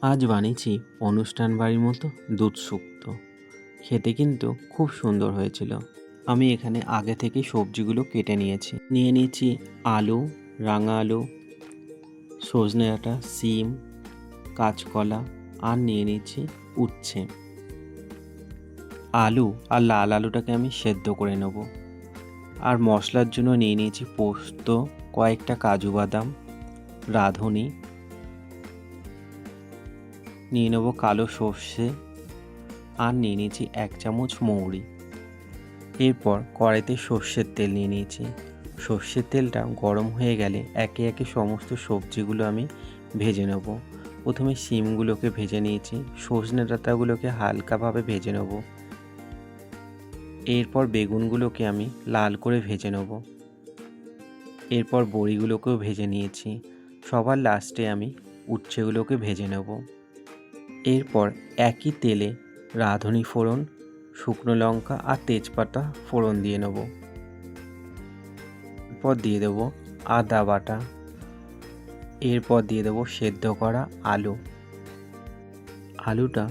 আজ বানিয়েছি অনুষ্ঠান বাড়ির মতো দুধ শুক্তো। খেতে কিন্তু খুব সুন্দর হয়েছিল। আমি এখানে আগে থেকেই সবজিগুলো কেটে নিয়েছি আলু, রাঙা আলু, সজনে ডাঁটা, শিম, কাঁচকলা আর নিয়ে নিচ্ছি উচ্ছে। আলু আর লাল আলুটাকে আমি সেদ্ধ করে নেব। আর মশলার জন্য নিয়ে নিয়েছি পোস্ত, কয়েকটা কাজু বাদাম, রাঁধুনি, নিয়ে নেব কালো সর্ষে আর নিয়ে নিয়েছি 1 চামচ মৌরি। এরপর কড়াইতে সর্ষের তেল নিয়ে নিয়েছি। সর্ষের তেলটা গরম হয়ে গেলে একে একে সমস্ত সবজিগুলো আমি ভেজে নেব। প্রথমে শিমগুলোকে ভেজে নিয়েছি, সজনে ডাঁটাগুলোকে হালকাভাবে ভেজে নেব। এরপর বেগুনগুলোকে আমি লাল করে ভেজে নেব। এরপর বড়িগুলোকেও ভেজে নিয়েছি। সবার লাস্টে আমি উচ্ছেগুলোকে ভেজে নেব। এরপর একই তেলে রাঁধুনি ফোড়ন, শুকনো লঙ্কা আর তেজপাতা ফোড়ন দিয়ে নেব। এরপর দিয়ে দেব আদা বাটা। এরপর দিয়ে দেব সেদ্ধ করা আলু। আলুটা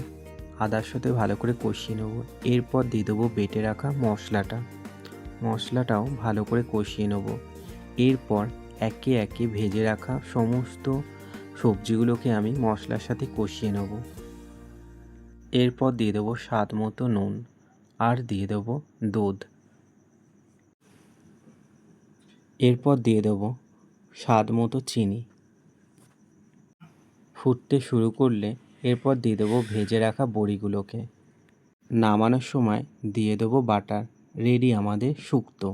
আদার সাথে ভালো করে কষিয়ে নেব। এরপর দিয়ে দেবো বেটে রাখা মশলাটাও ভালো করে কষিয়ে নেব। এরপর একে একে ভেজে রাখা সমস্ত সবজিগুলোকে আমি মশলার সাথে কষিয়ে নেব। এরপর দিয়ে দেবো স্বাদ মতো নুন আর দিয়ে দেবো দুধ। এরপর দিয়ে দেবো স্বাদ মতো চিনি। ফুটতে শুরু করলে এরপর দিয়ে দেবো ভেজে রাখা বড়িগুলোকে। নামানোর সময় দিয়ে দেবো বাটার। রেডি আমাদের শুক্তো।